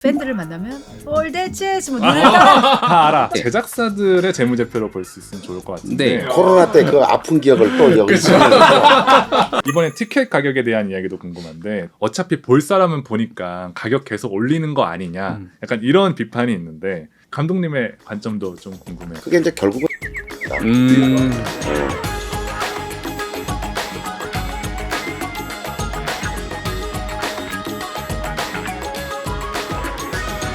팬들을 만나면 올대체스 뭐 노래를 따라 다 알아. 제작사들의 재무제표로 볼 수 있으면 좋을 것 같은데. 네. 코로나 때 그 아픈 기억을 또 여기서 이번에 티켓 가격에 대한 이야기도 궁금한데 어차피 볼 사람은 보니까 가격 계속 올리는 거 아니냐 약간 이런 비판이 있는데 감독님의 관점도 좀 궁금해요. 그게 이제 결국은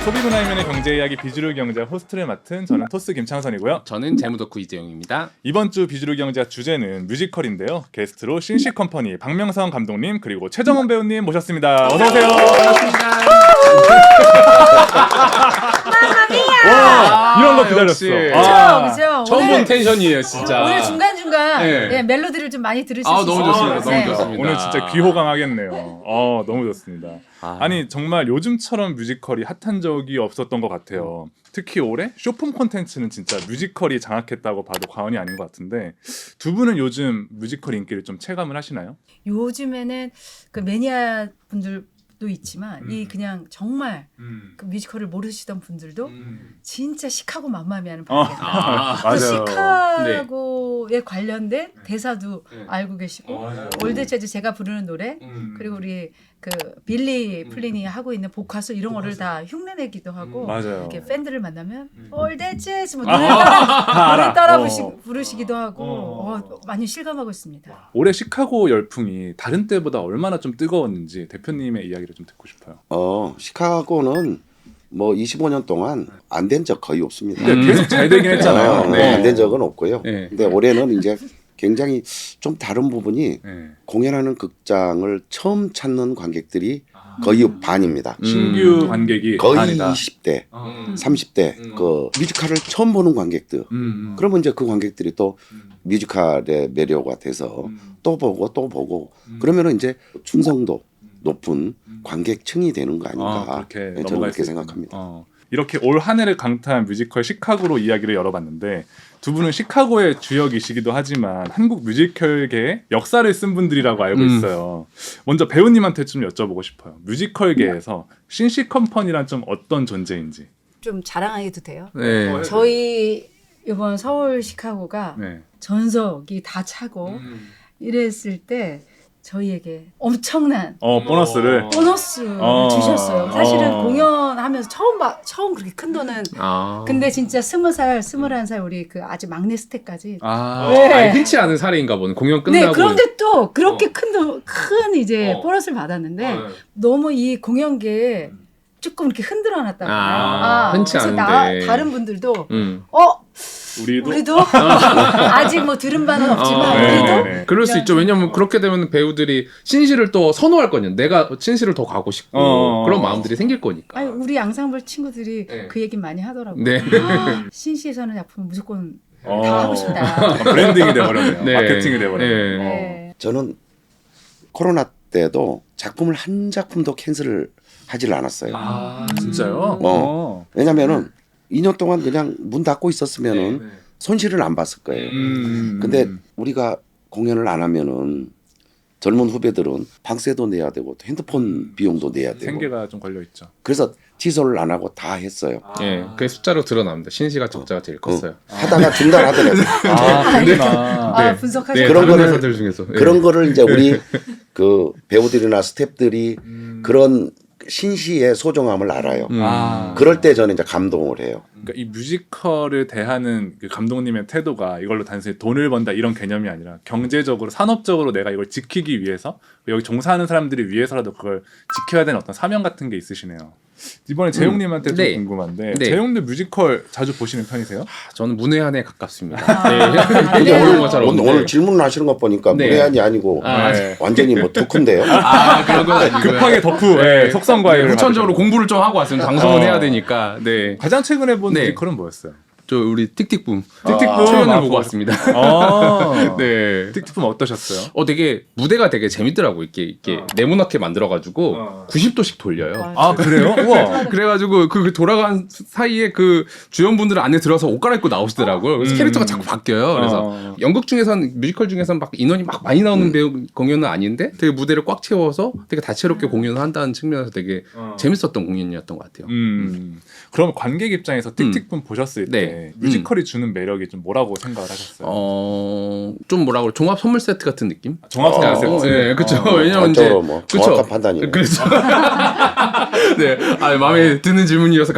소비문화이면의 경제 이야기 비주류 경제 호스트를 맡은 저는 토스 김창선이고요. 저는 재무덕후 이재용입니다. 이번 주 비주류 경제 주제는 뮤지컬인데요. 게스트로 신시컴퍼니 박명성 감독님 그리고 최정원 배우님 모셨습니다. 어서 오세요. 와, 이런 거 기다렸어. 역시. 그죠? 처음 오늘- 본 텐션이에요, 진짜. 오늘 중간중간 네. 네, 멜로디를 좀 많이 들으실 아, 수 너무 있어요. 좋습니다. 네. 너무 좋습니다. 오늘 진짜 귀호강하겠네요. 너무 좋습니다. 아니 정말 요즘처럼 뮤지컬이 핫한 적이 없었던 것 같아요. 특히 올해 쇼폼 콘텐츠는 진짜 뮤지컬이 장악했다고 봐도 과언이 아닌 것 같은데 두 분은 요즘 뮤지컬 인기를 좀 체감을 하시나요? 요즘에는 그 매니아 분들도 있지만 이 그냥 정말 그 뮤지컬을 모르시던 분들도 진짜 시카고 맘마미아는 봐야겠다. 아, 그 맞아요. 시카고에 관련된 대사도 네. 알고 계시고 맞아요. 올드 재즈 제가 부르는 노래 그리고 우리 그 빌리 플린이 하고 있는 복화수 이런 거를 다 흉내내기도 하고 맞아요. 이렇게 팬들을 만나면 올드 재즈 뭐 노래 따라 부르시기도 하고 많이 실감하고 있습니다. 올해 시카고 열풍이 다른 때보다 얼마나 좀 뜨거웠는지 대표님의 이야기를 좀 듣고 싶어요. 시카고는 뭐 25년 동안 안 된 적 거의 없습니다. 근데 계속 잘 되긴 했잖아요. 안 된 적은 없고요. 네. 근데 올해는 이제 굉장히 좀 다른 부분이 네. 공연하는 극장을 처음 찾는 관객들이 거의 반입니다. 신규 관객이 거의 반이다. 20대, 30대 그 뮤지컬을 처음 보는 관객들. 그러면 이제 그 관객들이 또 뮤지컬의 매료가 돼서 또 보고 그러면은 이제 충성도 높은 관객층이 되는 거 아닌가. 그렇게 저는 넘어갈 그렇게 수 있구나. 생각합니다. 이렇게 올 한 해를 강타한 뮤지컬 시카고로 이야기를 열어봤는데 두 분은 시카고의 주역이시기도 하지만 한국 뮤지컬계의 역사를 쓴 분들이라고 알고 있어요. 먼저 배우님한테 좀 여쭤보고 싶어요. 뮤지컬계에서 신시컴퍼니란 좀 어떤 존재인지. 좀 자랑해도 돼요? 네. 저희 이번 서울 시카고가 네. 전석이 다 차고 이랬을 때 저희에게 엄청난 보너스를. 보너스를 주셨어요. 사실은 공연하면서 처음 그렇게 큰 돈은 근데 진짜 20살, 21살 우리 그 아주 막내 스태까지 네. 아니, 흔치 않은 사례인가 보네. 공연 끝나고. 네, 그런데 또 그렇게 큰 이제 보너스를 받았는데 너무 이 공연계에 조금 이렇게 흔들어 놨다고 흔치 그래서 않은데. 다른 분들도 우리도 아직 뭐 들은 바는 없지만 우리도 네. 그럴 수 있죠. 왜냐면 그렇게 되면 배우들이 신시를 또 선호할 거냐. 내가 신시를 더 가고 싶고 그런 마음들이 생길 거니까. 아니, 우리 앙상블 친구들이 네. 그 얘기 많이 하더라고요. 네. 신시에서는 작품 무조건 다 하고 싶다. 브랜딩이 돼버렸네요. 네. 마케팅이 돼버렸네요. 네. 네. 저는 코로나 때도 작품을 한 작품도 캔슬을 하질 않았어요. 진짜요? 왜냐면은 2년 동안 그냥 문 닫고 있었으면은 손실을 안 봤을 거예요. 근데 우리가 공연을 안 하면은 젊은 후배들은 방세도 내야 되고 핸드폰 비용도 내야 되고 생계가 좀 걸려 있죠. 그래서 취소를 안 하고 다 했어요. 예, 그게 숫자로 드러납니다. 신시가 적자가 제일 컸어요. 하다가 중단하더라고요. 그렇구나. 분석하시 네, 그런 다른 거를- 회사들 중에서. 예. 그런 거를 이제 우리 그 배우들이나 스태프들이 그런 신시의 소중함을 알아요. 그럴 때 저는 이제 감동을 해요. 그러니까 이 뮤지컬을 대하는 그 감독님의 태도가 이걸로 단순히 돈을 번다 이런 개념이 아니라 경제적으로 산업적으로 내가 이걸 지키기 위해서 여기 종사하는 사람들이 위해서라도 그걸 지켜야 되는 어떤 사명 같은 게 있으시네요. 이번에 재용님한테 좀 네. 궁금한데 네. 재용님 뮤지컬 자주 보시는 편이세요? 저는 문외한에 가깝습니다. 네. 네. 어려운 거 잘 없는데. 오늘 질문을 하시는 거 보니까 네. 무례한이 아니고 네. 완전히 뭐 덕후인데요. 그런 건 아니고요. 급하게 덕후 속성과외를 후천적으로 공부를 좀 하고 왔습니다. 방송은 어. 해야 되니까. 네. 가장 최근에 본 네. 뮤지컬은 뭐였어요? 저 우리 틱틱붐 틱틱붐 출연을 보고 왔습니다. 네. 틱틱붐 어떠셨어요? 되게 무대가 되게 재밌더라고. 이렇게 네모나게 만들어가지고 90도씩 돌려요. 아 그래요? 우와. 그래가지고 그 돌아간 사이에 그 주연분들은 안에 들어서 옷 갈아입고 나오시더라고요. 그래서 캐릭터가 자꾸 바뀌어요. 그래서 연극 중에선 뮤지컬 중에선 막 인원이 막 많이 나오는 배우 공연은 아닌데 되게 무대를 꽉 채워서 되게 다채롭게 공연을 한다는 측면에서 되게 재밌었던 공연이었던 것 같아요. 그럼 관객 입장에서 틱틱붐 보셨을 때 네. 뮤지컬이 주는 매력이 좀 뭐라고 생각을 하셨어요? 좀 뭐라 그래 종합 선물 세트 같은 느낌? 종합 선물 세트. 네, 그렇죠. 왜냐면 이제 전적으로 뭐 정확한 그쵸. 판단이에요. 그렇죠. 네, 마음에 드는 질문이어서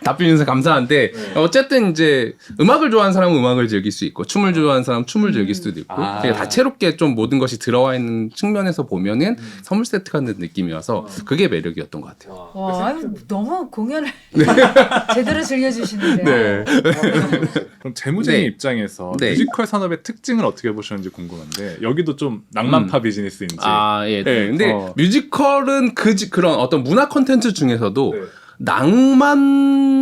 답변해서 감사한데 어쨌든 이제 음악을 좋아하는 사람은 음악을 즐길 수 있고 춤을 좋아하는 사람은 춤을 즐길 수도 있고 되게 다채롭게 좀 모든 것이 들어와 있는 측면에서 보면은 선물 세트 같은 느낌이어서 그게 매력이었던 것 같아요. 와, 아유, 너무 공연을 제대로 즐겨주시는데요. 네. 그럼 재무제인 네. 입장에서 네. 뮤지컬 산업의 특징을 어떻게 보셨는지 궁금한데 여기도 좀 낭만파 비즈니스인지. 예. 네. 근데 어. 뮤지컬은 그런 어떤 문화 콘텐츠 중에서도 네. 낭만만으로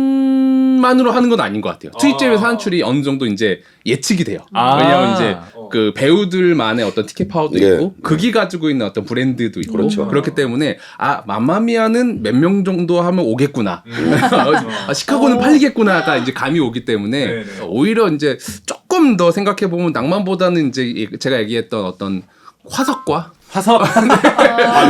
하는 건 아닌 것 같아요. 수익제비 산출이 어느 정도 이제 예측이 돼요. 왜냐하면 이제 그 배우들만의 어떤 티켓 파워도 네. 있고 극이 가지고 있는 어떤 브랜드도 있고 그렇죠. 그렇기 때문에 맘마미아는 몇 명 정도 하면 오겠구나. 시카고는 팔리겠구나가 이제 감이 오기 때문에 네네. 오히려 이제 조금 더 생각해 보면 낭만보다는 이제 제가 얘기했던 어떤 화석과 화석.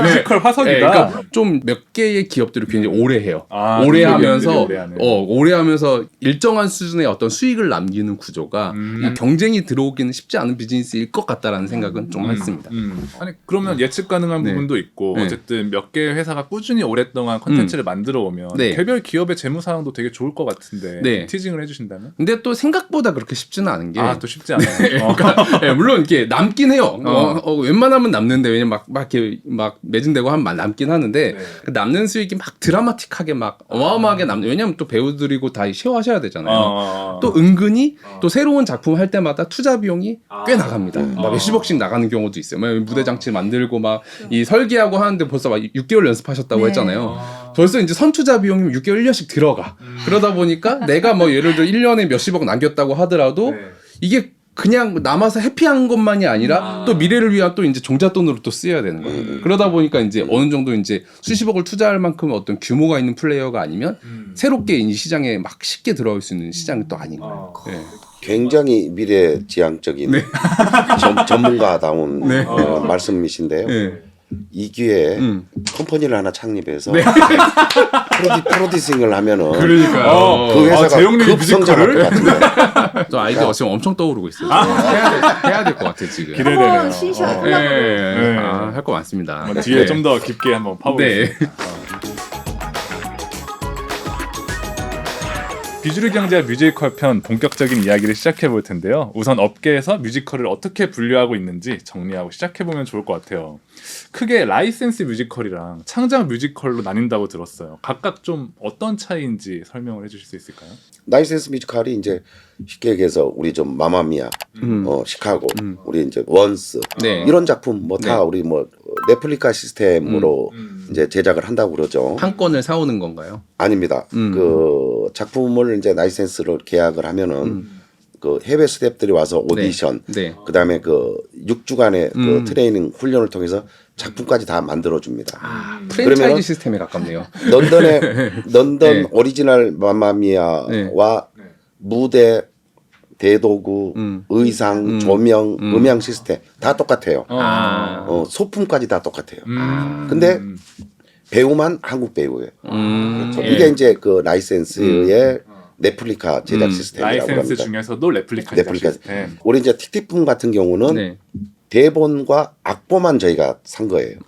뮤지컬 화석이다. 네, 그러니까 좀 몇 개의 기업들이 굉장히 오래 해요. 뮤지컬 오래 하면서 오래 하네. 오래 하면서 일정한 수준의 어떤 수익을 남기는 구조가 이 경쟁이 들어오기는 쉽지 않은 비즈니스일 것 같다라는 생각은 좀 했습니다. 아니 그러면 예측 가능한 네. 부분도 있고 네. 어쨌든 몇 개의 회사가 꾸준히 오랫동안 컨텐츠를 만들어 오면 네. 개별 기업의 재무 사항도 되게 좋을 것 같은데 네. 티징을 해주신다면? 근데 또 생각보다 그렇게 쉽지는 않은 게 또 쉽지 않아요. 그러니까 물론 이렇게 남긴 해요. 웬만하면 남는데 왜냐면 막 이렇게 막 매진되고 하면 남긴 하는데 네. 그 남는 수익이 막 드라마틱하게 막 어마어마하게 남는. 왜냐면 또 배우들이고 다 쉐어하셔야 되잖아요. 또 은근히 또 새로운 작품 할 때마다 투자 비용이 꽤 나갑니다. 막 몇십억씩 나가는 경우도 있어요. 막 무대 장치 만들고 막 이 설계하고 하는데 벌써 막 6개월 연습하셨다고 네. 했잖아요. 벌써 이제 선투자 비용이 6개월 1년씩 들어가. 그러다 보니까 내가 뭐 예를 들어 1년에 몇십억 남겼다고 하더라도 이게 그냥 남아서 해피한 것만이 아니라 또 미래를 위한 또 이제 종잣돈으로 또 쓰여야 되는 거예요. 그러다 보니까 이제 어느 정도 이제 수십억을 투자할 만큼 어떤 규모가 있는 플레이어가 아니면 새롭게 이 시장에 막 쉽게 들어올 수 있는 시장이 또 아닌 거예요. 네. 굉장히 미래지향적인 전문가다운 말씀이신데요. 네. 이 기회에 컴퍼니를 하나 창립해서 네. 프로듀싱을 하면은 그러니까요. 그 회사가 재용님이 급성장할 것 같은데. 저 아이디어 지금 엄청 떠오르고 있어요. 해야 될 것 같아요 지금. 기대되네요. 한번 신시하고 네. 네. 할 거 많습니다. 한번 뒤에 네. 좀 더 깊게 한번 파보겠습니다. 네. 비주류 경제와 뮤지컬 편 본격적인 이야기를 시작해 볼 텐데요. 우선 업계에서 뮤지컬을 어떻게 분류하고 있는지 정리하고 시작해 보면 좋을 것 같아요. 크게 라이센스 뮤지컬이랑 창작 뮤지컬로 나뉜다고 들었어요. 각각 좀 어떤 차이인지 설명을 해주실 수 있을까요? 라이센스 뮤지컬이 이제 쉽게 얘기해서 우리 좀 마마미아, 시카고, 우리 이제 원스 네. 이런 작품 뭐 다 네. 우리 뭐 레플리카 시스템으로 이제 제작을 한다고 그러죠. 한 건을 사오는 건가요? 아닙니다. 그 작품을 이제 라이센스로 계약을 하면은 그 해외 스태프들이 와서 오디션, 네. 그다음에 그 6주간의 그 트레이닝 훈련을 통해서 작품까지 다 만들어 줍니다. 프랜차이즈 그러면은 시스템에 가깝네요. 런던 네. 오리지널 마마미아와 무대, 대도구, 의상, 조명, 음향 시스템 다 똑같아요. 소품까지 다 똑같아요. 근데 배우만 한국 배우예요. 그렇죠. 이게 이제 그 라이센스의 레플리카 제작 시스템이라고 라이센스 합니다. 중에서도 레플리카 제작 레플리카. 시스템. 우리 이제 틱틱품 같은 경우는 네. 대본과 악보만 저희가 산 거예요.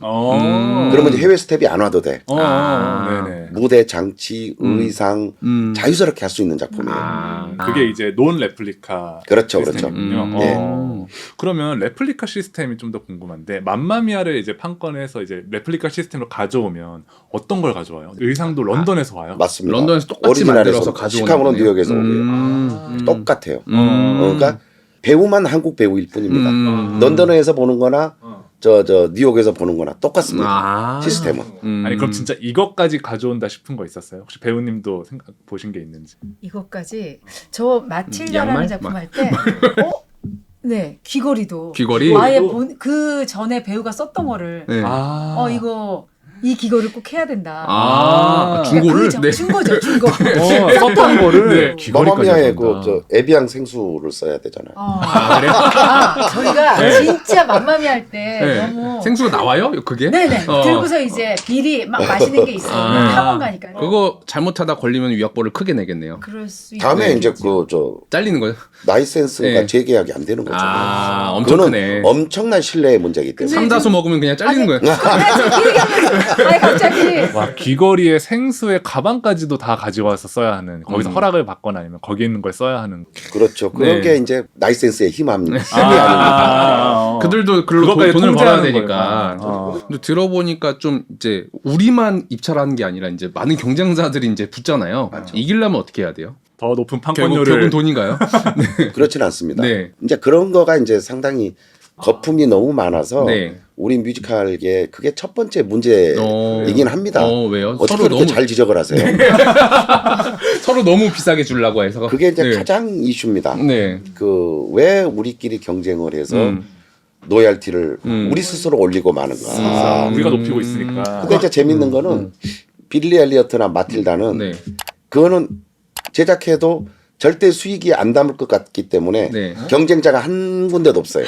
그러면 이제 해외 스텝이 안 와도 돼. 네네. 무대, 장치, 의상 자유스럽게 할 수 있는 작품이에요. 그게 이제 논 레플리카 그렇죠, 시스템이군요. 네. 그러면 레플리카 시스템이 좀 더 궁금한데 맘마미아를 이제 판권에서 이제 레플리카 시스템으로 가져오면 어떤 걸 가져와요? 의상도 런던에서 와요? 맞습니다. 런던에서 똑같이 오리지널에서 만들어서 가져오는 시카고는 거네요. 뉴욕에서 오고요. 똑같아요. 그러니까 배우만 한국 배우일 뿐입니다. 런던에서 보는 거나 저 뉴욕에서 보는 거나 똑같습니다. 아. 시스템은. 아니 그럼 진짜 이것까지 가져온다 싶은 거 있었어요? 혹시 배우님도 보신 게 있는지? 이것까지 저 마틸다라는 양말? 작품 할 때 네 귀걸이도 귀걸이? 아예 그 전에 배우가 썼던 거를 네. 이거 이 귀걸이를 꼭 해야 된다. 중고를? 네. 중고죠, 중고. 썼던 거를 네. 마마미아의 귀걸이까지 저 에비앙 생수를 써야 되잖아요. 그래요? 저희가 네. 진짜 맘마미 할 때 네. 너무 생수가 나와요? 그게? 네네 들고서 이제 미리 막 마시는 게 있어요. 학원 가니까. 그거 잘못하다 걸리면 위약보를 크게 내겠네요. 그럴 수 다음에 있겠죠. 이제 그 저 잘리는 거예요? 라이센스가 네. 재계약이 안 되는 거죠. 엄청 그거는 크네. 엄청난 신뢰의 문제이기 때문에. 삼다수 먹으면 그냥 잘리는 거예요. 아니 갑자기 와 귀걸이에 생수에 가방까지도 다 가져와서 써야 하는 거기서 허락을 받거나 아니면 거기 있는 걸 써야 하는 그렇죠. 그런 네. 게 이제 라이센스의 힘이 아닙니까? 그들도 글로 그것까지 돈을 벌어야 통제하는 되니까. 거예요. 근데 들어보니까 좀 이제 우리만 입찰하는 게 아니라 이제 많은 경쟁사들이 이제 붙잖아요. 이기려면 어떻게 해야 돼요? 더 높은 결국 판권료를 돈인가요? 그렇지는 않습니다. 네. 이제 그런 거가 이제 상당히 거품이 너무 많아서 네. 우리 뮤지컬계 그게 첫 번째 문제이긴 합니다. 왜요? 어떻게 서로 그렇게 너무 잘 지적을 하세요? 서로 너무 비싸게 주려고 해서. 그게 이제 네. 가장 이슈입니다. 네. 그 왜 우리끼리 경쟁을 해서 로얄티를 우리 스스로 올리고 마는가. 우리가 높이고 있으니까. 근데 이제 재밌는 거는 빌리 엘리어트나 마틸다는 네. 그거는 제작해도 절대 수익이 안 담을 것 같기 때문에 네. 경쟁자가 한 군데도 없어요.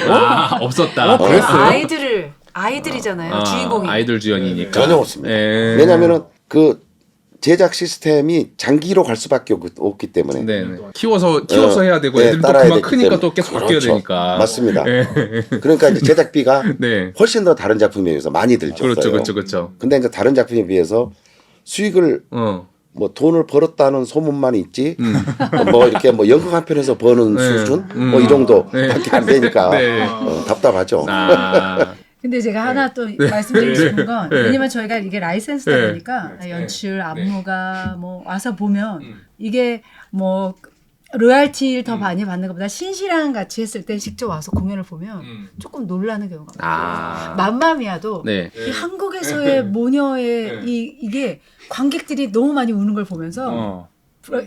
없었다. 아이들이잖아요. 주인공이. 아이돌 주연이니까. 전혀 없습니다. 예. 왜냐하면은 그 제작 시스템이 장기로 갈 수밖에 없기 때문에. 네. 키워서 해야 되고 네, 애들도 따라야 그만 되기 크니까 때문에. 또 계속 바뀌어야 그렇죠. 되니까. 맞습니다. 예. 그러니까 이제 제작비가 네. 훨씬 더 다른 작품에 비해서 많이 들죠. 그렇죠. 근데 이제 다른 작품에 비해서 수익을 뭐 돈을 벌었다는 소문만 있지 뭐 이렇게 뭐 연극 한 편에서 버는 네. 수준 뭐 이 정도밖에 안 되니까 네. 답답하죠. 근데 제가 하나 또 말씀드리고 싶은 건 왜냐면 저희가 이게 라이센스다 네. 보니까 연출, 안무가 뭐 와서 보면 이게 뭐 로얄티를 더 많이 받는 것보다 신시랑 같이 했을 때 직접 와서 공연을 보면 조금 놀라는 경우가 많아요. 맘마미아도 네. 이 한국에서의 모녀의 이게 관객들이 너무 많이 우는 걸 보면서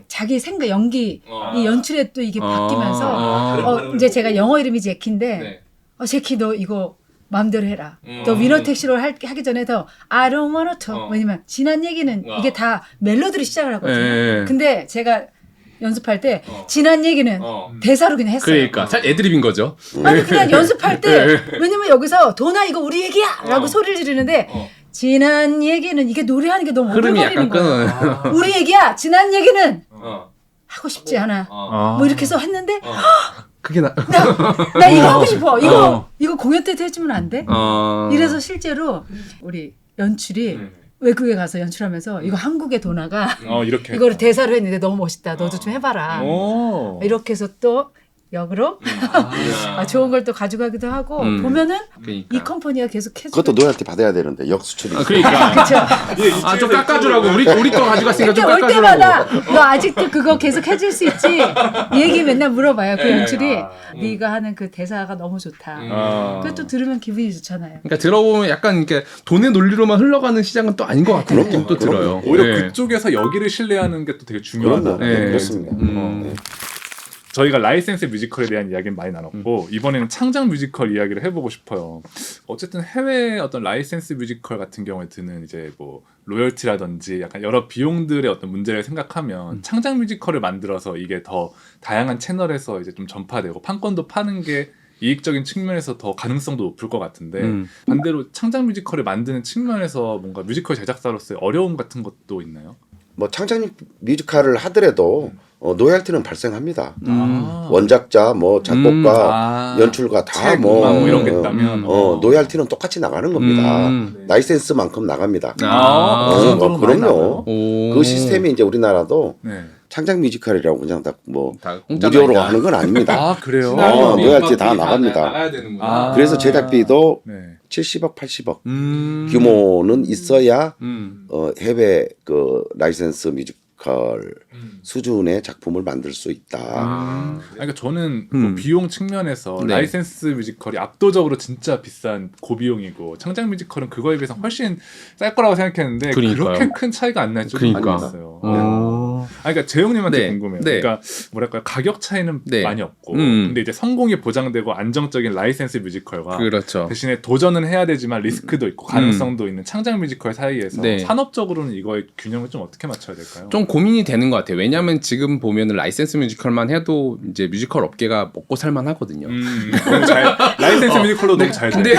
자기 생각 연기 이 연출에 또 이게 바뀌면서 이제 제가 영어 이름이 제키인데 제키 너 이거 마음대로 해라. 너 위너 택시로 하기 전에 더 I don't wanna talk. 왜냐면 지난 얘기는 이게 다 멜로디로 시작을 하거든요. 근데 제가 연습할 때 지난 얘기는 대사로 그냥 했어요. 그러니까 살 애드립인 거죠. 아니 그냥 연습할 때 왜냐면 여기서 도나 이거 우리 얘기야 라고 소리를 지르는데 지난 얘기는 이게 노래하는 게 너무 흐름이 오글거리는 약간 거예요. 끊어요. 우리 얘기야 지난 얘기는 하고 싶지 않아. 뭐 이렇게 해서 했는데 그게 나 이거 하고 싶어. 이거 공연 때도 해주면 안 돼? 이래서 실제로 우리 연출이 외국에 가서 연출하면서 이거 한국의 도나가 이렇게 이거를 대사로 했는데 너무 멋있다. 너도 좀 해봐라. 이렇게 해서 또 역으로 좋은 걸 또 가져가기도 하고 보면은 그러니까. 이 컴퍼니가 계속 해주고 그것도 노열티 받아야 되는데 역수출이. 그러니까. 그렇죠. 좀 깎아주라고. 우리 거 가져갔으니까 근데 좀 올 깎아주라고. 때마다 너 아직도 그거 계속 해줄 수 있지? 이 얘기 맨날 물어봐요. 그 연출이 네가 하는 그 대사가 너무 좋다. 그것도 들으면 기분이 좋잖아요. 그러니까 들어보면 약간 이렇게 돈의 논리로만 흘러가는 시장은 또 아닌 것 같은 느낌도 들어요. 오히려 네. 그쪽에서 여기를 신뢰하는 게 또 되게 중요하다. 그럼요. 네. 그렇습니다. 저희가 라이센스 뮤지컬에 대한 이야기는 많이 나눴고 이번에는 창작 뮤지컬 이야기를 해보고 싶어요. 어쨌든 해외 어떤 라이센스 뮤지컬 같은 경우에 드는 이제 뭐 로열티라든지 약간 여러 비용들의 어떤 문제를 생각하면 창작 뮤지컬을 만들어서 이게 더 다양한 채널에서 이제 좀 전파되고 판권도 파는 게 이익적인 측면에서 더 가능성도 높을 것 같은데 반대로 창작 뮤지컬을 만드는 측면에서 뭔가 뮤지컬 제작사로서의 어려움 같은 것도 있나요? 뭐 창작 뮤지컬을 하더라도 노열티는 발생합니다. 아. 원작자, 뭐 작곡가, 연출가 다 책, 뭐 음악 뭐 이런 게 있다면 노열티는 똑같이 나가는 겁니다. 라이센스만큼 나갑니다. 그 정도로 많이 나가요? 오. 그 시스템이 이제 우리나라도 네. 창작 뮤지컬이라고 그냥 다 뭐 다 공짜가 무료로 아니다. 하는 건 아닙니다. 아 그래요? 노열티 다 나갑니다. 나가야 되는구나. 아. 그래서 제작비도 네. 70억, 80억 규모는 있어야 해외 그 라이센스 뮤지컬 뮤지컬 수준의 작품을 만들 수 있다. 그러니까 저는 뭐 비용 측면에서 네. 라이센스 뮤지컬이 압도적으로 진짜 비싼 고비용이고 창작 뮤지컬은 그거에 비해서 훨씬 쌀 거라고 생각했는데 그러니까요. 그렇게 큰 차이가 안 날 줄은 그러니까. 몰랐어요. 그러니까 재용님한테 네. 궁금해요. 네. 그러니까 뭐랄까요 가격 차이는 네. 많이 없고 음. 근데 이제 성공이 보장되고 안정적인 라이센스 뮤지컬과 그렇죠. 대신에 도전은 해야 되지만 리스크도 있고 가능성도 있는 창작 뮤지컬 사이에서 네. 산업적으로는 이거의 균형을 좀 어떻게 맞춰야 될까요? 좀 고민이 되는 것 같아요. 왜냐하면 지금 보면은 라이센스 뮤지컬만 해도 이제 뮤지컬 업계가 먹고 살만 하거든요. 너무 잘 라이센스 뮤지컬로 너무 잘 돼.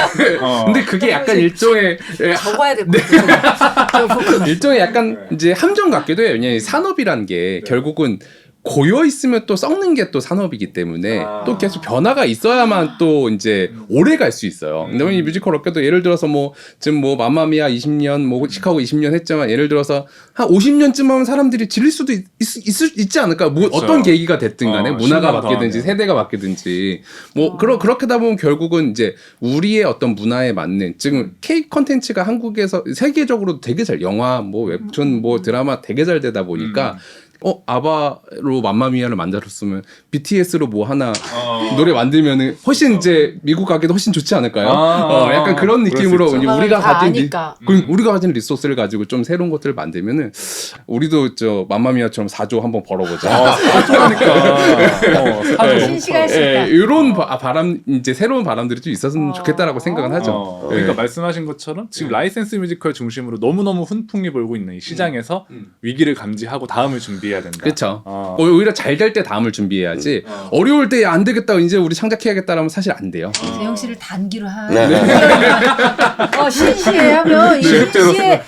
근데 그게 약간 일종의 적어야 될 것 같아요. 일종의 약간 이제 함정 같기도 해요. 왜냐하면 산업이란 게 결국은 고여 있으면 또 썩는 게 또 산업이기 때문에 또 계속 변화가 있어야만 또 이제 오래 갈 수 있어요. 근데 이 뮤지컬 업계도 예를 들어서 뭐 지금 뭐 맘마미아 20년, 뭐 시카고 20년 했지만 예를 들어서 한 50년쯤 하면 사람들이 질릴 수도 있지 않을까? 뭐 그렇죠. 어떤 계기가 됐든 간에 문화가 10년 더 바뀌든지 하면. 세대가 바뀌든지 뭐 그렇게 하다 보면 결국은 이제 우리의 어떤 문화에 맞는 지금 K 컨텐츠가 한국에서 세계적으로 되게 잘 영화 뭐 웹툰 뭐 드라마 되게 잘 되다 보니까 아바로 맘마미아를 만들었으면 BTS로 뭐 하나 노래 만들면은 훨씬 이제 미국 가기도 훨씬 좋지 않을까요? 약간 그런 느낌으로 그럴 수 있죠. 우리가 다 가진 아니까. 우리가 가진 리소스를 가지고 좀 새로운 것들을 만들면은 우리도 저 맘마미아처럼 4조 한번 벌어보자. 신시할 수 있다. 이런 바람 이제 새로운 바람들이 좀 있었으면 좋겠다라고 생각은 하죠. 그러니까 네. 말씀하신 것처럼 지금 라이센스 뮤지컬 중심으로 너무너무 훈풍이 불고 있는 이 시장에서 위기를 감지하고 다음을 준비해야 된다. 그렇죠. 오히려 잘 될 때 다음을 준비해야지. 어려울 때 안 되겠다 이제 우리 창작해야겠다라면 사실 안 돼요. 재영 씨를 단기로 한. 네. 신시에 하면 이 신시에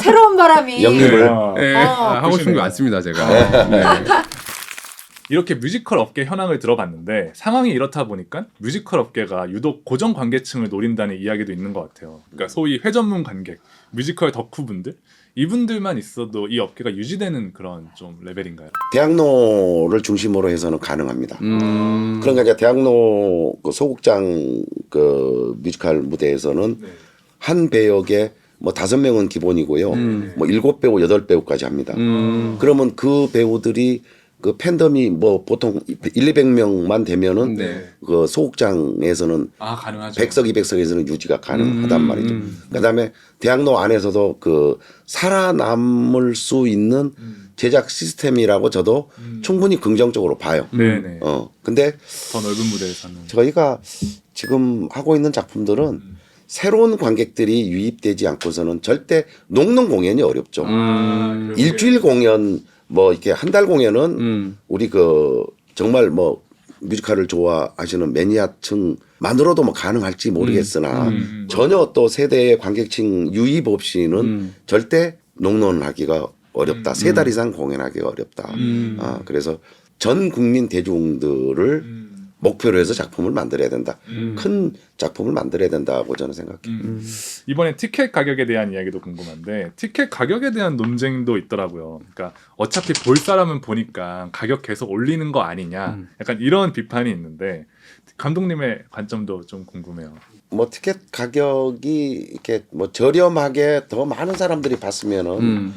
새로운 바람이. 영입을 하고 싶은 게 많습니다 제가. 네. 이렇게 뮤지컬 업계 현황을 들어봤는데 상황이 이렇다 보니까 뮤지컬 업계가 유독 고정 관계층을 노린다는 이야기도 있는 것 같아요. 그러니까 소위 회전문 관객, 뮤지컬 덕후분들 이분들만 있어도 이 업계가 유지되는 그런 좀 레벨인가요? 대학로를 중심으로 해서는 가능합니다. 그러니까 이제 대학로 그 소극장 그 뮤지컬 무대에서는 한 배역에 뭐 5명은 기본이고요. 뭐 7배우, 8배우까지 합니다. 그러면 그 배우들이 그 팬덤이 뭐 보통 200명만 되면은 그 소극장에서는 가능하죠. 100석, 200석에서는 유지가 가능하단 말이죠. 그다음에 대학로 안에서도 그 살아남을 수 있는 제작 시스템이라고 저도 충분히 긍정적으로 봐요. 네네. 근데 더 넓은 무대에서는. 저희가 지금 하고 있는 작품들은 새로운 관객들이 유입되지 않고서는 절대 녹는 공연이 어렵죠. 일주일 공연 뭐 이렇게 한 달 공연은 우리 그 정말 뭐 뮤지컬을 좋아하시는 매니아층만으로도 뭐 가능할지 모르겠으나 전혀 또 세대의 관객층 유입 없이는 절대 농론하기가 어렵다. 3달 이상 공연하기가 어렵다. 그래서 전 국민 대중들을 목표로 해서 작품을 만들어야 된다. 큰 작품을 만들어야 된다고 저는 생각해요. 이번에 티켓 가격에 대한 이야기도 궁금한데 티켓 가격에 대한 논쟁도 있더라고요. 그러니까 어차피 볼 사람은 보니까 가격 계속 올리는 거 아니냐. 약간 이런 비판이 있는데 감독님의 관점도 좀 궁금해요. 뭐 티켓 가격이 이렇게 뭐 저렴하게 더 많은 사람들이 봤으면은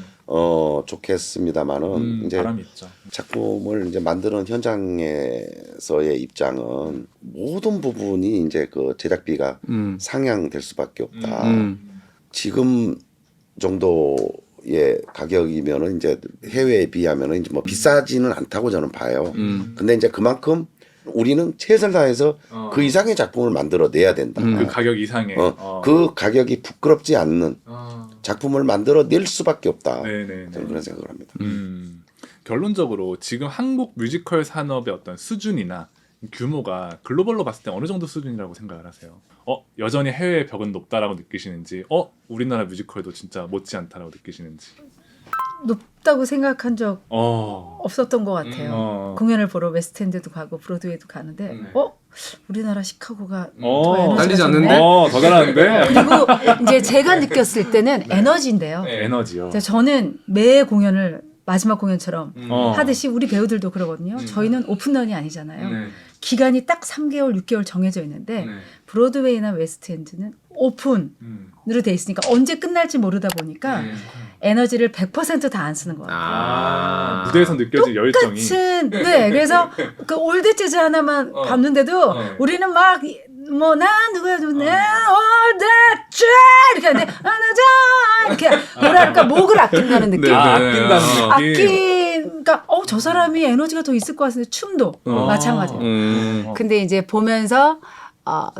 좋겠습니다만은 이제 바람이 있죠. 작품을 이제 만드는 현장에서의 입장은 모든 부분이 이제 그 제작비가 상향될 수밖에 없다. 지금 정도의 가격이면은 이제 해외에 비하면은 이제 뭐 비싸지는 않다고 저는 봐요. 근데 이제 그만큼 우리는 최선을 다해서 그 이상의 작품을 만들어내야 된다. 그 가격 이상의. 그 가격이 부끄럽지 않는 작품을 만들어낼 수밖에 없다. 네네. 저는 그런 생각을 합니다. 결론적으로 지금 한국 뮤지컬 산업의 어떤 수준이나 규모가 글로벌로 봤을 때 어느 정도 수준이라고 생각을 하세요? 여전히 해외의 벽은 높다라고 느끼시는지, 우리나라 뮤지컬도 진짜 못지않다라고 느끼시는지. 높다고 생각한 적 어. 없었던 것 같아요. 공연을 보러 웨스트엔드도 가고 브로드웨이도 가는데 우리나라 시카고가 더 에너지가 딸리지 좋네. 않는데? 더 잘하는데? 그리고 이제 제가 느꼈을 때는 에너지인데요. 에너지요. 저는 매 공연을 마지막 공연처럼 어. 하듯이 우리 배우들도 그러거든요. 저희는 오픈런이 아니잖아요. 네. 기간이 딱 3개월, 6개월 정해져 있는데 네. 브로드웨이나 웨스트엔드는 오픈으로 돼 있으니까 언제 끝날지 모르다 보니까 에너지를 100% 다 안 쓰는 거예요. 무대에서 느껴질 열정이. 똑같은 네 그래서 그 올드 재즈 하나만 봤는데도 우리는 막 뭐 난 누구야 누구야 all that jazz 이렇게 하는데 하나자 이렇게 뭐랄까 목을 아낀다는 느낌. 아낀다는 느낌. 그러니까 저 사람이 에너지가 더 있을 것 같은데 춤도 마찬가지예요. 근데 이제 보면서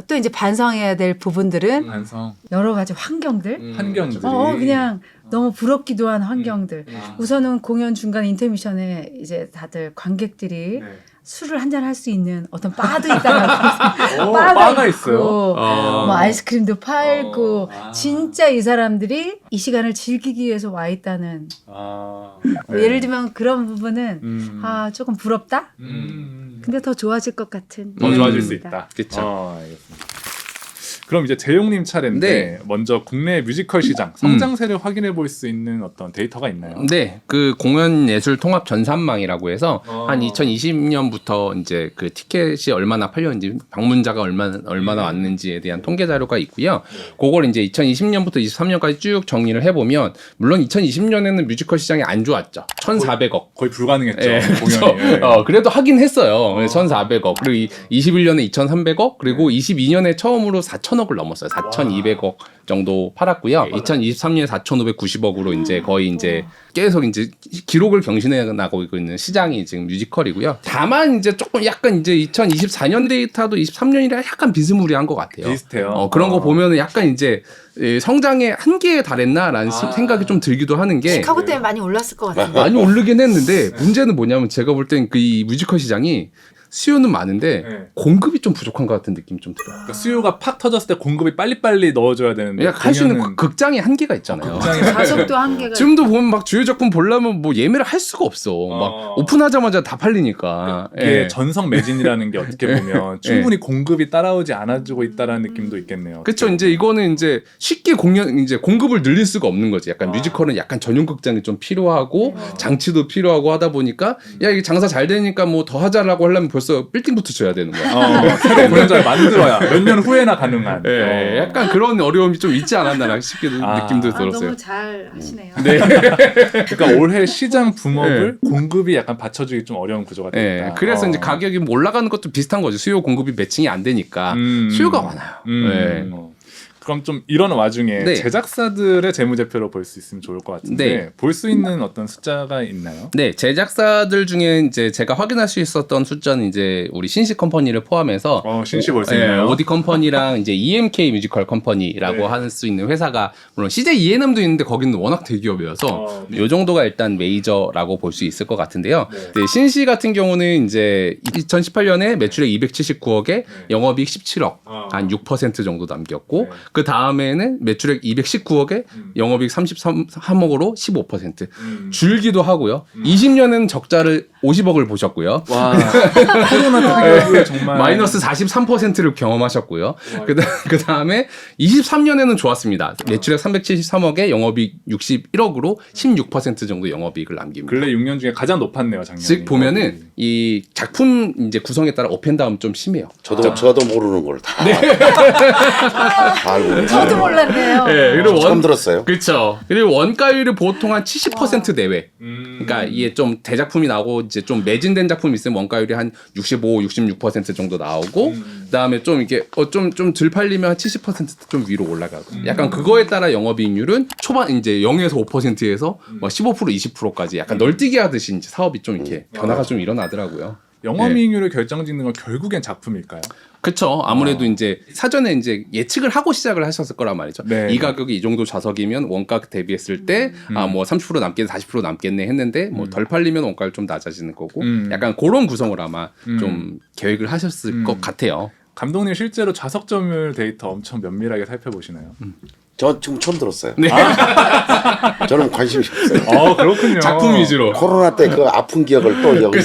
또 이제 반성해야 될 부분들은 반성. 여러 가지 환경들. 환경들이. 그냥 너무 부럽기도 한 환경들. 우선은 공연 중간 인터미션에 이제 다들 관객들이 술을 한잔 할 수 있는 어떤 바도 있다라고 바가 있어요. 뭐 아이스크림도 팔고 진짜 이 사람들이 이 시간을 즐기기 위해서 와 있다는 뭐 예를 들면 그런 부분은 조금 부럽다. 근데 더 좋아질 것 같은 더 좋아질 수 있다. 그렇죠. 알겠습니다. 그럼 이제 재용님 차례인데 먼저 국내 뮤지컬 시장 성장세를 확인해 볼 수 있는 어떤 데이터가 있나요? 네, 그 공연 예술 통합 전산망이라고 해서 한 2020년부터 이제 그 티켓이 얼마나 팔렸는지 방문자가 얼마나 왔는지에 대한 통계 자료가 있고요. 그걸 이제 2020년부터 23년까지 쭉 정리를 해보면 물론 2020년에는 뮤지컬 시장이 안 좋았죠. 1,400억. 거의 불가능했죠. 네, 공연이. 그래도 하긴 했어요. 1,400억. 그리고 21년에 2,300억. 그리고 22년에 처음으로 4,000억을 넘었어요. 4,200억 정도 팔았고요. 2023년에 4,590억으로 이제 거의 이제 계속 이제 기록을 경신해 나가고 있는 시장이 지금 뮤지컬이고요. 다만 이제 조금 약간 이제 2024년 데이터도 23년이랑 약간 비스무리한 것 같아요. 비슷해요. 그런 거 보면은 약간 이제 성장의 한계에 달했나라는 생각이 좀 들기도 하는 게 시카고 때문에 많이 올랐을 것 같은데. 많이 오르긴 했는데 문제는 뭐냐면 제가 볼 땐 그 이 뮤지컬 시장이 수요는 많은데 공급이 좀 부족한 것 같은 느낌이 좀 들어요. 그러니까 수요가 팍 터졌을 때 공급이 빨리빨리 넣어줘야 되는데 할 수 있는 극장의 한계가 있잖아요. 가속도 한계가. 지금도 보면 막 주요 작품 보려면 뭐 예매를 할 수가 없어. 막 오픈하자마자 다 팔리니까. 이게 전성 매진이라는 게 어떻게 보면 충분히 공급이 따라오지 않아주고 있다라는 느낌도 있겠네요. 그렇죠. 이제 이거는 이제 쉽게 이제 공급을 늘릴 수가 없는 거지. 약간 뮤지컬은 약간 전용 극장이 좀 필요하고 장치도 필요하고 하다 보니까 야 이게 장사 잘 되니까 뭐 더 하자라고 하려면 벌써 빌딩부터 줘야 되는 거야. 새로 공연장을 만들어야 몇 년 후에나 가능한. 약간 그런 어려움이 좀 있지 않았나 싶게 느낌도 들었어요. 너무 잘 하시네요. 네. 그러니까 올해 시장 붐업을 공급이 약간 받쳐주기 좀 어려운 구조가 됐다. 그래서 이제 가격이 뭐 올라가는 것도 비슷한 거죠. 수요 공급이 매칭이 안 되니까 수요가 많아요. 그럼 좀 이런 와중에 제작사들의 재무제표로 볼 수 있으면 좋을 것 같은데 볼 수 있는 어떤 숫자가 있나요? 네, 제작사들 중에 이제 제가 확인할 수 있었던 숫자는 이제 우리 신시 컴퍼니를 포함해서 신시 볼 수 있나요? 오디 컴퍼니랑 이제 EMK 뮤지컬 컴퍼니라고 할 수 있는 회사가 물론 CJ E&M도 있는데 거기는 워낙 대기업이어서 요 정도가 일단 메이저라고 볼 수 있을 것 같은데요. 네, 신시 같은 경우는 이제 2018년에 매출액 279억에 영업이익 17억, 한 6% 정도 남겼고 그 다음에는 매출액 219억에 영업이익 33억으로 15%. 줄기도 하고요. 20년에는 적자를 50억을 보셨고요. 와, 코로나 타격을 정말 마이너스 43%를 경험하셨고요. 그 다음에 23년에는 좋았습니다. 매출액 373억에 영업이익 61억으로 16% 정도 영업이익을 남깁니다. 근래 6년 중에 가장 높았네요, 작년에. 즉 보면은 이 작품 이제 구성에 따라 업앤다운 좀 심해요. 저도 모르는 걸 다. 알고 저도 몰랐네요. 네, 그리고 처음 들었어요. 그렇죠. 그리고 원가율이 보통 한 70% 내외. 그러니까 이게 좀 대작품이 나오고 이제 좀 매진된 작품이 있으면 원가율이 한 65, 66% 정도 나오고 그다음에 좀 이게 좀 덜 팔리면 한 70%좀 위로 올라가고. 약간 그거에 따라 영업이익률은 초반 이제 0에서 5%에서 막 15%, 20%까지 약간 널뛰기 하듯이 이제 사업이 좀 이렇게 변화가 좀 일어나더라고요. 영업이익률을 결정짓는 건 결국엔 작품일까요? 그렇죠. 아무래도 이제 사전에 이제 예측을 하고 시작을 하셨을 거란 말이죠. 이 가격이 이 정도 좌석이면 원가 대비했을 때 뭐 30% 남겠네, 40% 남겠네 했는데 뭐 덜 팔리면 원가를 좀 낮아지는 거고 약간 그런 구성을 아마 좀 계획을 하셨을 것 같아요. 감독님 실제로 좌석 점유율 데이터 엄청 면밀하게 살펴보시나요? 저 지금 처음 들었어요. 네. 저는 관심이 없어요. 그렇군요. 작품 위주로. 코로나 때 그 아픈 기억을 또 여기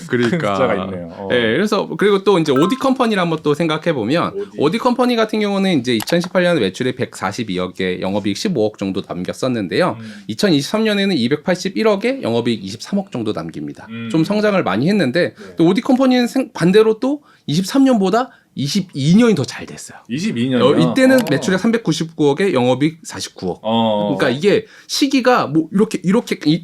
그러니까 숫자가 있네요. 네, 그래서 그리고 또 이제 오디 컴퍼니를 한번 또 생각해 보면 오디 컴퍼니 같은 경우는 이제 2018년에 매출액 142억에 영업이익 15억 정도 남겼었는데요. 2023년에는 281억에 영업이익 23억 정도 남깁니다. 좀 성장을 많이 했는데 또 오디 컴퍼니는 반대로 또 23년보다 22년이 더 잘 됐어요. 22년이요? 이때는 매출액 399억에 영업이익 49억. 그러니까 이게 시기가 뭐 이렇게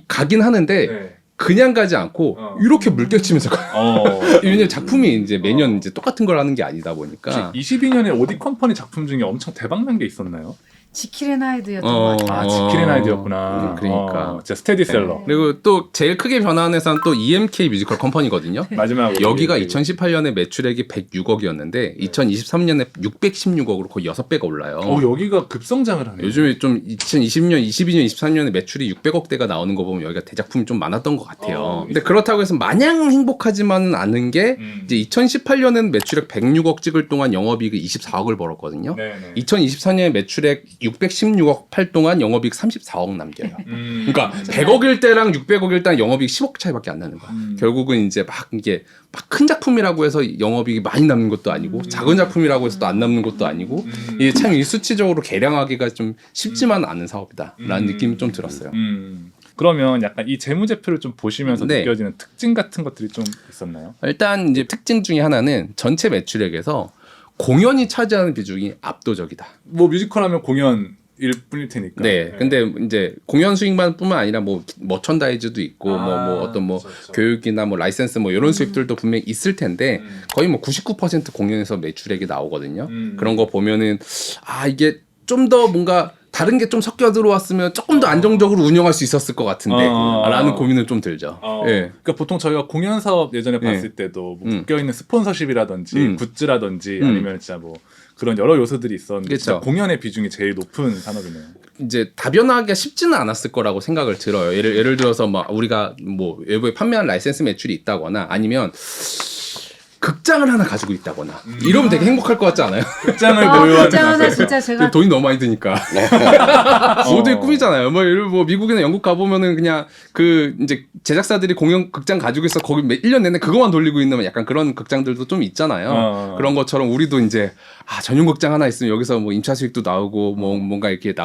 가긴 하는데 네. 그냥 가지 않고 이렇게 물결치면서 가요. 왜냐면 작품이 이제 매년 이제 똑같은 걸 하는 게 아니다 보니까. 22년에 오디 컴퍼니 작품 중에 엄청 대박난 게 있었나요? 지킬앤하이드였던 것 같아요. 아, 지킬앤하이드였구나. 그러니까. 진짜 스테디셀러. 그리고 또 제일 크게 변화한 회사는 또 EMK 뮤지컬 컴퍼니거든요. 마지막으로 여기가 2018년에 매출액이 106억이었는데 2023년에 616억으로 거의 6배가 올라요. 여기가 급성장을 하네요. 요즘에 좀 2020년, 22년, 23년에 매출이 600억대가 나오는 거 보면 여기가 대작품이 좀 많았던 것 같아요. 근데 그렇다고 해서 마냥 행복하지만은 않은 게 이제 2018년에는 매출액 106억 찍을 동안 영업이익 24억을 벌었거든요. 네네. 2024년에 매출액 616억 팔 동안 영업이익 34억 남겨요. 그러니까 100억일 때랑 600억일 때랑 영업이익 10억 차이밖에 안 나는 거야. 결국은 이제 막 이게 막 큰 작품이라고 해서 영업이익이 많이 남는 것도 아니고 작은 작품이라고 해서 또 안 남는 것도 아니고 이게 참 이 수치적으로 계량하기가 좀 쉽지만 않은 사업이다라는 느낌이 좀 들었어요. 그러면 약간 이 재무제표를 좀 보시면서 네. 느껴지는 특징 같은 것들이 좀 있었나요? 일단 이제 특징 중에 하나는 전체 매출액에서 공연이 차지하는 비중이 압도적이다. 뭐 뮤지컬 하면 공연일 뿐일 테니까. 네. 근데 이제 공연 수익만뿐만 아니라 뭐 머천다이즈도 있고 뭐 어떤 뭐 그렇죠. 교육이나 뭐 라이센스 뭐 이런 수익들도 분명히 있을 텐데 거의 뭐 99% 공연에서 매출액이 나오거든요. 그런 거 보면은 아 이게 좀 더 뭔가 다른 게 좀 섞여 들어왔으면 조금 더 안정적으로 운영할 수 있었을 것 같은데 라는 고민은 좀 들죠. 예. 그러니까 보통 저희가 공연 사업 예전에 봤을 때도 뭐 묶여 있는 스폰서십이라든지 굿즈라든지 아니면 진짜 뭐 그런 여러 요소들이 있었는데 그쵸. 진짜 공연의 비중이 제일 높은 산업이네요. 이제 다변화하기가 쉽지는 않았을 거라고 생각을 들어요. 예를 들어서 막 우리가 뭐 외부에 판매한 라이센스 매출이 있다거나 아니면 극장을 하나 가지고 있다거나 이러면 되게 행복할 것 같지 않아요? 극장을 보유하는 극장은 진짜 제가 돈이 너무 많이 드니까 모두의 꿈이잖아요. 뭐 예를 뭐 미국이나 영국 가보면은 그냥 그 이제 제작사들이 공연 극장 가지고 있어 거기 1년 내내 그거만 돌리고 있는 약간 그런 극장들도 좀 있잖아요. 그런 것처럼 우리도 이제 전용 극장 하나 있으면 여기서 뭐 임차 수익도 나오고 뭐 뭔가 이렇게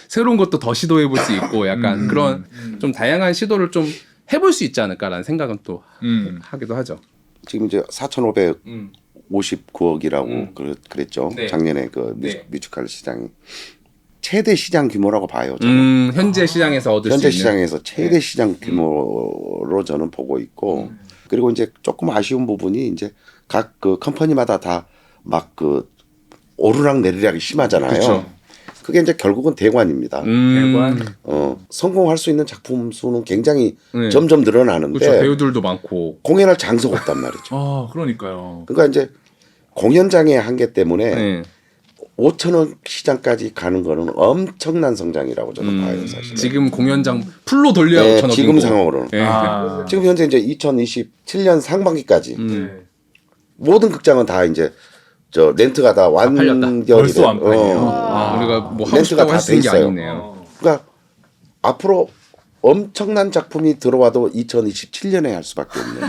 새로운 것도 더 시도해 볼 수 있고 약간 그런 좀 다양한 시도를 좀 해볼 수 있지 않을까라는 생각은 또 하기도 하죠. 지금 이제 4,559억이라고 그랬죠. 네. 작년에 그 네. 뮤지컬 시장이 최대 시장 규모라고 봐요. 저는. 현재 시장에서 얻을 현재 수 있는 시장에서 최대 시장 규모로 저는 보고 있고 그리고 이제 조금 아쉬운 부분이 이제 각 그 컴퍼니마다 다 막 그 오르락 내리락이 심하잖아요. 그쵸. 그게 이제 결국은 대관입니다. 대관. 성공할 수 있는 작품 수는 굉장히 네. 점점 늘어나는데 그렇죠. 배우들도 많고 공연할 장소가 없단 말이죠. 그러니까요. 그러니까 이제 공연장의 한계 때문에 네. 5천억 시장까지 가는 거는 엄청난 성장이라고 저는 봐요, 사실. 지금 공연장 풀로 돌려야 네, 5천억이고 지금 상황으로는. 네. 지금 현재 이제 2027년 상반기까지 네. 모든 극장은 다 이제 저 렌트가 다 완결이 벌써 돼. 완판이에요. 우리가 뭐 하고 렌트가 싶다고 다 할 수 돼 있는 게 있어요. 아니네요. 그러니까 앞으로 엄청난 작품이 들어와도 2027년에 할 수밖에 없는.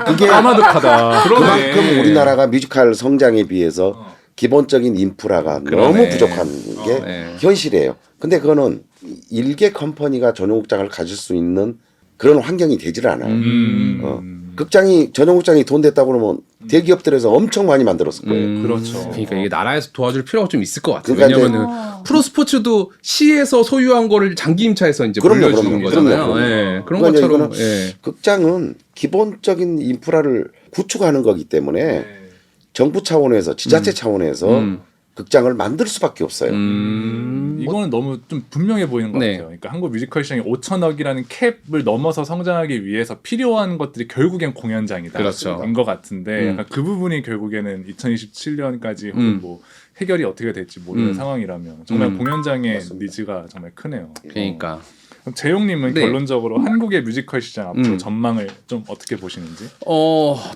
그게 까마득하다. 그만큼 우리나라가 뮤지컬 성장에 비해서 기본적인 인프라가 너무 부족한 게 네. 현실이에요. 근데 그거는 일개 컴퍼니가 전용극장을 가질 수 있는 그런 환경이 되질 않아요. 극장이 전용극장이 돈 됐다고 그러면 대기업들에서 엄청 많이 만들었을 거예요. 그렇죠. 그러니까 이게 나라에서 도와줄 필요가 좀 있을 것 같아요. 그러니까 왜냐면은 프로 스포츠도 시에서 소유한 거를 장기 임차해서 이제 그럼요, 물려주는 그럼요. 거잖아요. 그럼요. 예, 그런 그러니까 것처럼 이거는 예. 극장은 기본적인 인프라를 구축하는 거기 때문에 정부 차원에서 지자체 차원에서 극장을 만들 수밖에 없어요. 이거는 너무 좀 분명해 보이는 것 네. 같아요. 그러니까 한국 뮤지컬 시장이 5천억이라는 캡을 넘어서 성장하기 위해서 필요한 것들이 결국엔 공연장이다. 그렇죠. 인 것 같은데 약간 그 부분이 결국에는 2027년까지 혹은 뭐 해결이 어떻게 될지 모르는 상황이라면 정말 공연장의 니즈가 정말 크네요. 그러니까 그럼 재용님은 네. 결론적으로 한국의 뮤지컬 시장 앞으로 전망을 좀 어떻게 보시는지?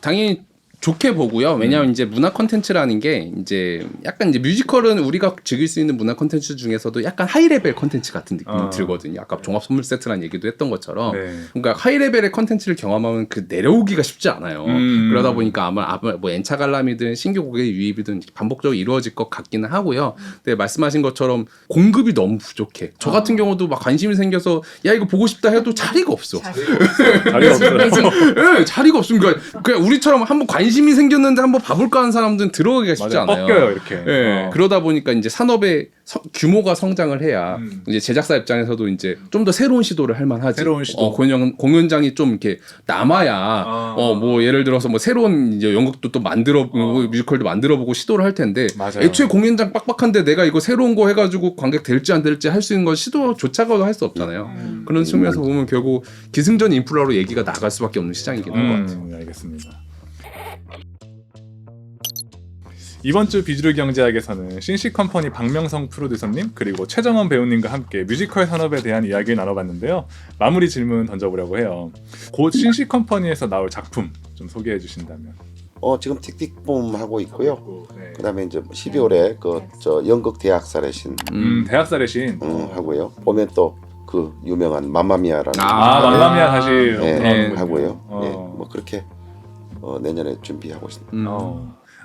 당연히 좋게 보고요. 왜냐하면 이제 문화 콘텐츠라는 게 이제 약간 이제 뮤지컬은 우리가 즐길 수 있는 문화 콘텐츠 중에서도 약간 하이 레벨 콘텐츠 같은 느낌이 들거든요. 아까 종합 선물 세트라는 얘기도 했던 것처럼, 네. 그러니까 하이 레벨의 콘텐츠를 경험하면 그 내려오기가 쉽지 않아요. 그러다 보니까 아마 뭐 엔차 관람이든 신규 고객 유입이든 반복적으로 이루어질 것 같기는 하고요. 근데 말씀하신 것처럼 공급이 너무 부족해. 저 같은 경우도 막 관심이 생겨서 야 이거 보고 싶다 해도 자리가 없어. 자리가 없어요. 네, 자리가 없으니까 그냥 우리처럼 한번 관심 관심이 생겼는데 한번 봐볼까 하는 사람들은 들어가기가 쉽지 맞아요. 않아요. 꺾여요 이렇게. 예, 그러다 보니까 이제 산업의 규모가 성장을 해야 이제 제작사 입장에서도 이제 좀 더 새로운 시도를 할 만하지. 새로운 시도. 공연장이 좀 이렇게 남아야 뭐 예를 들어서 뭐 새로운 이제 연극도 또 만들어보고 뮤지컬도 만들어보고 시도를 할 텐데 맞아요. 애초에 공연장 빡빡한데 내가 이거 새로운 거 해가지고 관객 될지 안 될지 할 수 있는 건 시도조차도 할 수 없잖아요. 그런 측면에서 보면 결국 기승전 인프라로 얘기가 나갈 수밖에 없는 시장이긴 한 것 같아요. 알겠습니다. 이번 주 비주류 경제학에서는 신시컴퍼니 박명성 프로듀서님 그리고 최정원 배우님과 함께 뮤지컬 산업에 대한 이야기를 나눠봤는데요. 마무리 질문 던져보려고 해요. 곧 신시컴퍼니에서 나올 작품 좀 소개해 주신다면. 지금 틱틱붐 하고 있고요. 네. 그다음에 이제 12월에 저 연극 대학살의 신 대학살의 신. 하고요. 보면 또 그 유명한 맘마미아라는 맘마미아 다시 네, 돌아오는군요. 하고요. 예, 뭐 그렇게 내년에 준비하고 있습니다.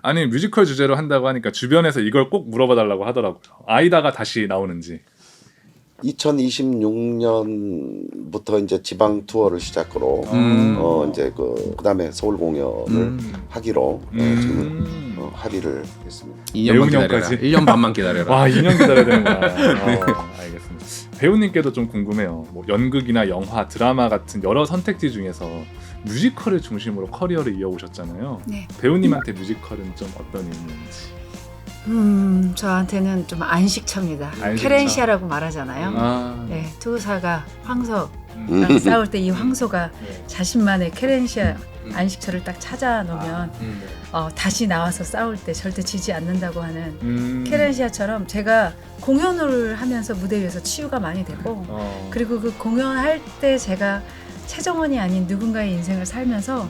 아니 뮤지컬 주제로 한다고 하니까 주변에서 이걸 꼭 물어봐 달라고 하더라고요. 아이다가 다시 나오는지. 2026년부터 이제 지방 투어를 시작으로 이제 그다음에 서울 공연을 하기로 지금 합의를 했습니다. 2년만 기다려라. 1년 반만 기다려라. 와 2년 기다려야 되는구나. 알겠습니다. 배우님께도 좀 궁금해요. 뭐 연극이나 영화, 드라마 같은 여러 선택지 중에서 뮤지컬을 중심으로 커리어를 이어오셨잖아요. 네. 배우님한테 뮤지컬은 좀 어떤 의미인지. 저한테는 좀 안식처입니다. 안식처. 케렌시아라고 말하잖아요. 네, 투사가 황소랑 싸울 때 이 황소가 자신만의 케렌시아 안식처를 딱 찾아 놓으면 다시 나와서 싸울 때 절대 지지 않는다고 하는 케렌시아처럼 제가 공연을 하면서 무대 위에서 치유가 많이 되고 그리고 그 공연할 때 제가 최정원이 아닌 누군가의 인생을 살면서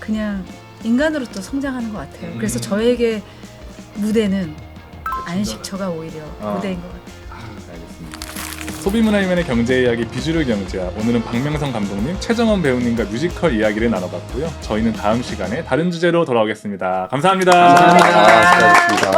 그냥 인간으로 또 성장하는 것 같아요. 그래서 저에게 무대는 안식처가 오히려 무대인 것 같아요. 알겠습니다. 소비문화이면의 경제 이야기 비주류 경제학. 오늘은 박명성 감독님, 최정원 배우님과 뮤지컬 이야기를 나눠봤고요. 저희는 다음 시간에 다른 주제로 돌아오겠습니다. 감사합니다. 수고하셨습니다.